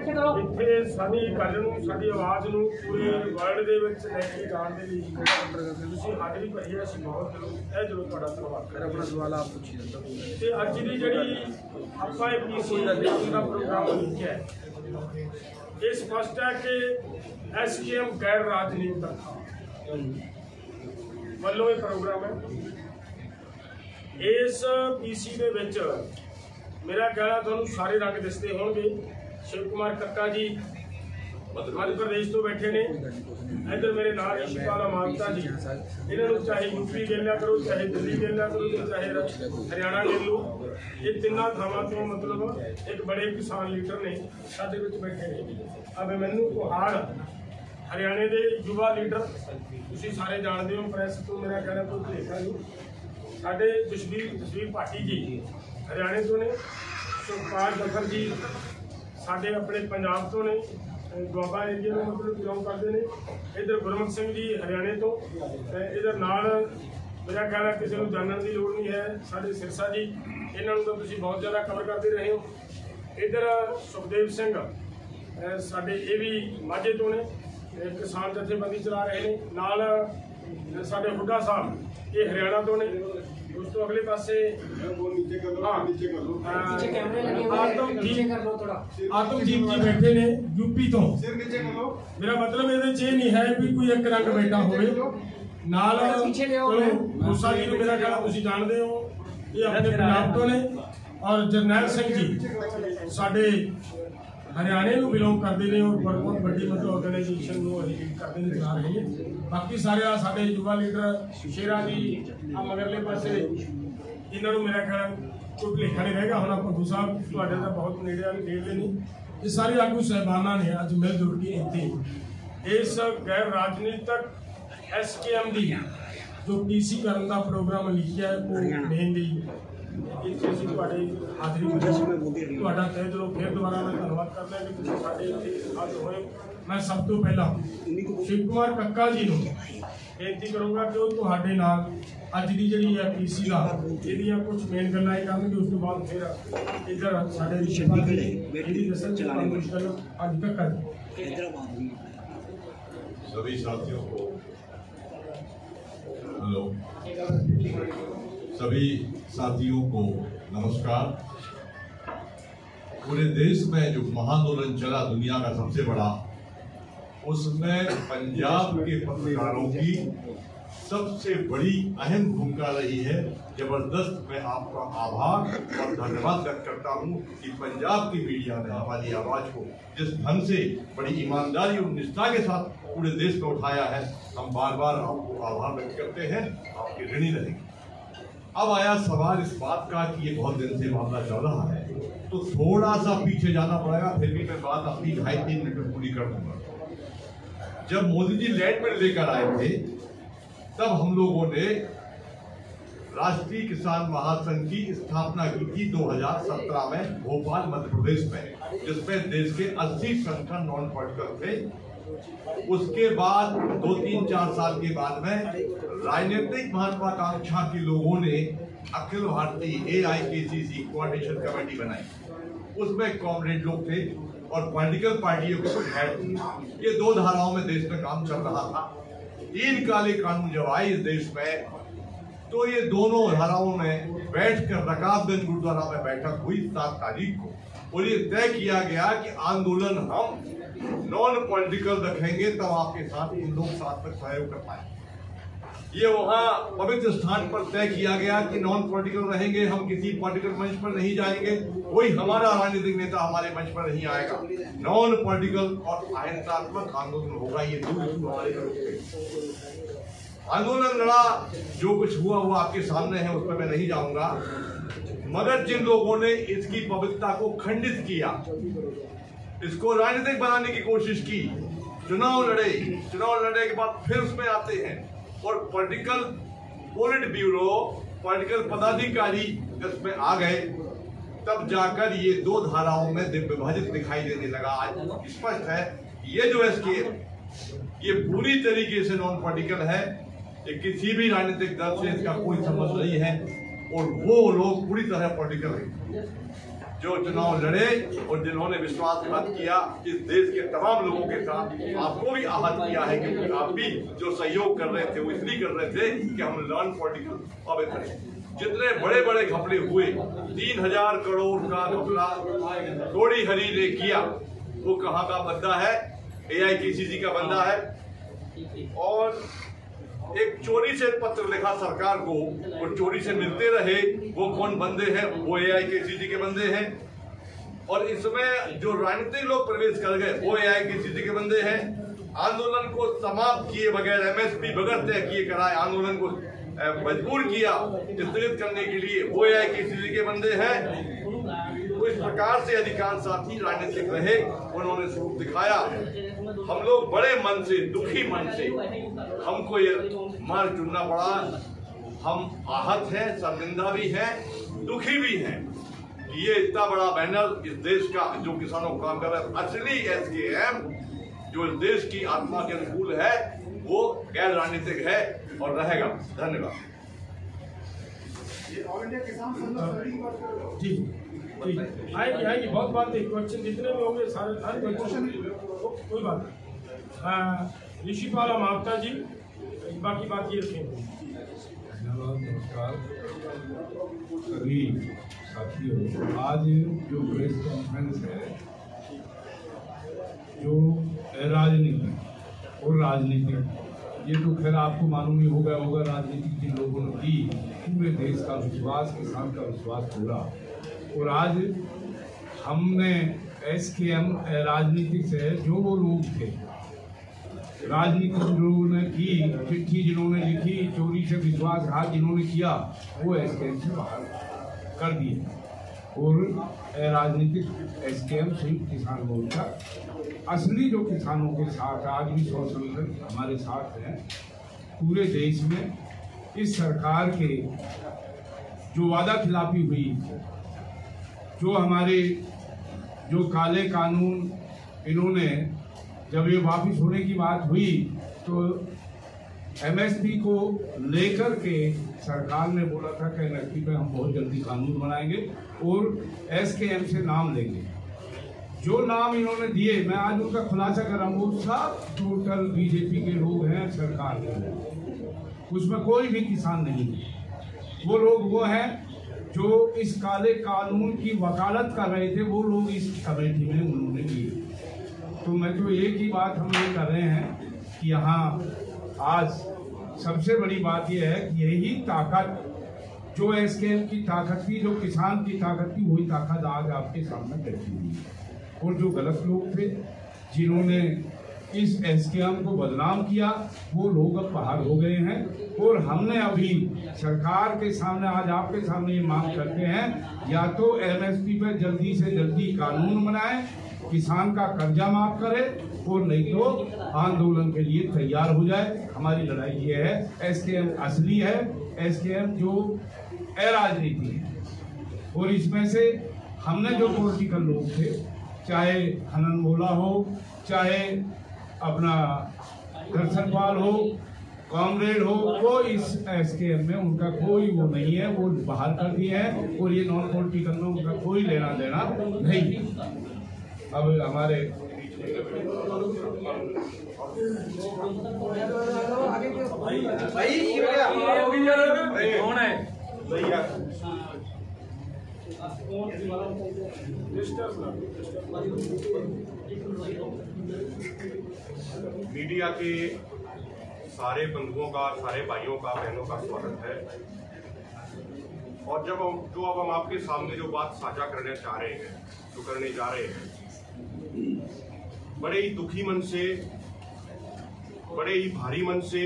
ਇੱਥੇ ਸਾਡੀ ਗੱਲ ਨੂੰ ਸਾਡੀ ਆਵਾਜ਼ ਨੂੰ ਪੂਰੇ ਵਰਲਡ ਦੇ ਵਿੱਚ ਲੈ ਕੇ ਜਾਣ ਦੇ ਲਈ ਤੁਸੀਂ ਹਾਜ਼ਰੀ ਭਰੀ ਹੈ। ਅਸੀਂ ਬਹੁਤ ਦਿਲੋਂ ਤੁਹਾਡਾ ਧੰਨਵਾਦ ਕਰਦੇ। ਆਪਣਾ ਸਵਾਲ ਆਪ ਪੁੱਛੀ ਜਾਂਦਾ ਤੇ ਅੱਜ ਦੀ ਜਿਹੜੀ ਆਪਾਂ ਇਹ ਪੀਸੀ ਦਾ ਪ੍ਰੋਗਰਾਮ ਲਿਖਿਆ ਹੈ, ਇਹ ਸਪਸ਼ਟ ਹੈ ਕਿ SKM ਗੈਰ ਰਾਜਨੀਤਿਕ ਵੱਲੋਂ ਇਹ ਪ੍ਰੋਗਰਾਮ ਹੈ। इस पीसी दे विच मेरा ख्याल तुहानूं सारे रंग दिसते होंगे। शिव कुमार कक्का जी मध्य प्रदेश तो बैठे ने, इधर मेरे नाल ईशपाल मानता जी, इन्होंने चाहे यूपी ले लिया करो, चाहे दिल्ली ले लिया करो, चाहे हरियाणा ले लो, ये तिना थावां तो मतलब एक बड़े किसान लीडर ने साडे विच बैठे ने। अब मैनू कोहाड़ हरियाणे के युवा लीडर तुसीं सारे जानते हो, प्रेस तो मेरा ख्याल कोई भुलेखा नहीं। साडे जसवीर भाटी जी हरियाणे तो ने, सुखपाल दफर जी साडे अपने पंजाब तो ने, दुआबा एरिया में मतलब बिलोंग करते हैं। इधर गुरमुख सिंह जी हरियाणे तो, इधर नाल मेरा ख्याल है किसी को जानने की लोड़ नहीं है, साडे सिरसा जी, इन्हों तो तुसीं बहुत ज़्यादा कवर करते रहे हो। इधर सुखदेव सिंह साडे ये भी माझे तो ने, किसान जथेबंदी चला रहे हैं। नाल साडे हुड्डा साहब ये हरियाणा तो ने। उस तो अगले पासे आतमजीत जी बैठे ने यूपी तो। मेरा मतलब ये नहीं है भी कोई एक रंग बैठा होवे नाल। मूसा जी को मेरा ख्याल तुसीं जानदे हो, ये अपने पंजाब तो ने। और जरनैल सिंह जी साडे हरियाणे को बिलोंग करते हैं और बहुत बड़ी मतलब ऑर्गेनाइजेशन करते चला रहे हैं। बाकी सारे साडे युवा लीडर शेरा जी मगरले पासे, इन्होंने मेरा ख्याल कोई भुलेखा नहीं रहेगा। हम भुगू साहब तुहाडे तां बहुत नेड़े नहीं, ये सारे आगू साहिबाना ने अज मिल जुल के इत्थे इस गैर राजनीतिक SKM की जो PC करने का प्रोग्राम लिखिया है वो मेनली हाजरी तहे दिलों फिर दोबारा मैं धन्यवाद करना कि तुसीं साडे इत्थे हाज़र होए। मैं सब तो पहला शिव कुमार कक्का जी को बेनती करूँगा कि वो तुहाडे नाल अज की जिहड़ी है PC का इहदियां कुछ मेन गल्लां करनगे, उस तो बाद फिर इधर साडे मुश्किल अज कक्का जी। सभी साथियों को हेलो, सभी साथियों को नमस्कार। पूरे देश में जो महाआंदोलन चला दुनिया का सबसे बड़ा, उसमें पंजाब के पत्रकारों की सबसे बड़ी अहम भूमिका रही है। जबरदस्त मैं आपका आभार और धन्यवाद व्यक्त करता हूँ कि पंजाब की मीडिया ने हमारी आवाज़ को जिस ढंग से बड़ी ईमानदारी और निष्ठा के साथ पूरे देश में उठाया है, हम बार बार आपको आभार व्यक्त करते हैं, आपके ऋणी रहेंगे। अब आया सवाल इस बात का कि ये बहुत दिन से मामला चल रहा है, तो थोड़ा सा पीछे जाना पड़ेगा, फिर भी मैं बात अपनी 2.5-3 मिनट में पूरी कर दूंगा। जब मोदी जी लैंड बिल लेकर आए थे, तब हम लोगों ने राष्ट्रीय किसान महासंघ की स्थापना की थी 2017 में भोपाल मध्य प्रदेश में, जिसमें देश के 80 संगठन नॉन पॉलिटिकल थे। उसके बाद 2-3-4 साल के बाद में राजनीतिक महत्वाकांक्षा के लोगों ने Akhil Bharatiya AIKCC coordination committee बनाई। उसमें कॉमरेड लोग थे और पॉलिटिकल पार्टियों के कुछ हेड थे। ये 2 धाराओं में देश में काम चल रहा था। 3 काले कानून जब आए इस देश में, तो ये दोनों धाराओं में बैठकर रकाबगंज गुरुद्वारा में बैठक हुई 7 तारीख को, और ये तय किया गया कि आंदोलन हम नॉन पॉलिटिकल रखेंगे, तब आपके साथ इन लोग साथ में सहयोग कर पाए। ये वहाँ पवित्र स्थान पर तय किया गया कि नॉन पॉलिटिकल रहेंगे, हम किसी पॉलिटिकल मंच पर नहीं जाएंगे, कोई हमारा राजनीतिक नेता हमारे मंच पर नहीं आएगा, नॉन पॉलिटिकल और अहिंसात्मक आंदोलन होगा। ये 2 हमारे आंदोलन लड़ा, जो कुछ हुआ वो आपके सामने है, उसमें मैं नहीं जाऊंगा। मगर जिन लोगों ने इसकी पवित्रता को खंडित किया, इसको राजनीतिक बनाने की कोशिश की, चुनाव लड़े के बाद फिर उसमें आते हैं और पोलिट ब्यूरो पॉलिटिकल पदाधिकारी इसमें आ गए, तब जाकर ये 2 धाराओं में विभाजित दिखाई देने लगा। आज स्पष्ट है ये जो SKM ये पूरी तरीके से नॉन पॉलिटिकल है, ये किसी भी राजनीतिक दल से इसका कोई संबंध नहीं है, और वो लोग पूरी तरह पॉलिटिकल है। जो चुनाव लड़े और जिन्होंने विश्वासघात किया इस देश के तमाम लोगों के साथ, आपको भी आहत किया है कि आप भी जो सहयोग कर रहे थे वो इसलिए कर रहे थे कि हम नॉन पॉलिटिकल अवैध करें। जितने बड़े बड़े घपले हुए, 3000 करोड़ का घपला थोड़ी हरी ने किया, वो कहाँ का बंदा है? AIKCG का बंदा है। और एक चोरी से पत्र लिखा सरकार को और चोरी से मिलते रहे, वो कौन बंदे हैं? वो AIKCG के बंदे हैं। और इसमें जो राजनीतिक लोग प्रवेश कर गए वो AIKCG के बंदे हैं। आंदोलन को समाप्त किए बगैर, MSP बगैर तय किए कराए आंदोलन को मजबूर किया स्थगित करने के लिए, वो AIKCG के बंदे हैं। तो इस प्रकार से अधिकांश साथी राजनीतिक रहे, उन्होंने स्वरूप दिखाया। हम लोग बड़े मन से, दुखी मन से हमको ये मार चुनना पड़ा। हम आहत हैं, शर्मिंदा भी हैं, दुखी भी हैं कि ये इतना बड़ा बैनर इस देश का जो किसानों को काम कर रहा है, असली SKM जो इस देश की आत्मा के अनुकूल है, वो गैर राजनीतिक है और रहेगा। धन्यवाद। जी आएगी बहुत बात है। क्वेश्चन जितने भी होंगे सारे क्वेश्चन, कोई बात नहीं। ऋषिपाल मावता जी, बाकी बात ये रखेंगे। धन्यवाद, नमस्कार सभी साथियों। आज जो प्रेस कॉन्फ्रेंस है, जो राजनीतिक और राजनीतिक, ये तो खैर आपको मालूम ही होगा राजनीतिक जिन लोगों ने की, पूरे देश का विश्वास, किसान का विश्वास तोड़ा। और आज हमने SKM राजनीतिक से जो वो लोग थे, राजनीतिक लोगों ने की चिट्ठी, जिन्होंने लिखी, चोरी से विश्वासघात जिन्होंने किया, वो SKM से बाहर कर दिए। और राजनीतिक SKM संयुक्त किसान मोर्चा असली जो किसानों के साथ आज भी 100 संगठन हमारे साथ हैं। पूरे देश में इस सरकार के जो वादा खिलाफी हुई, जो हमारे जो काले कानून इन्होंने, जब ये वापस होने की बात हुई तो MSP को लेकर के सरकार ने बोला था कि MSP पे हम बहुत जल्दी कानून बनाएंगे और SKM से नाम लेंगे। जो नाम इन्होंने दिए, मैं आज उनका खुलासा कर रहा हूँ, वो सब टोटल BJP के लोग हैं सरकार के, उसमें कोई भी किसान नहीं है। वो लोग वो हैं जो इस काले कानून की वकालत कर रहे थे, वो लोग इस कमेटी में उन्होंने किए। तो मैं तो एक ही बात हम ये कर रहे हैं कि यहाँ आज सबसे बड़ी बात यह है कि यही ताकत जो SKM की ताकत थी, जो किसान की ताकत थी, वही ताकत आज आपके सामने बैठी हुई है। और जो गलत लोग थे जिन्होंने इस SKM को बदनाम किया, वो लोग अब बाहर हो गए हैं। और हमने अभी सरकार के सामने, आज आपके सामने ये मांग करते हैं, या तो MSP पर जल्दी से जल्दी कानून बनाए, किसान का कर्जा माफ करे, और नहीं तो आंदोलन के लिए तैयार हो जाए। हमारी लड़ाई ये है, SKM असली है, SKM जो अराजनीति है। और इसमें से हमने जो पॉलिटिकल लोग थे, चाहे हनन मोला हो, चाहे अपना दर्शनपाल हो, कॉमरेड हो, कोई इस SKM में उनका कोई वो नहीं है, वो बाहर कर दिए हैं। और ये नॉन पॉलिटिकल में उनका कोई लेना देना नहीं। अब हमारे कौन है मीडिया के सारे बंधुओं का, सारे भाइयों का, बहनों का स्वागत है। और जब अब हम आपके सामने जो बात साझा करने चाह रहे हैं, जो करने जा रहे हैं, बड़े ही दुखी मन से, बड़े ही भारी मन से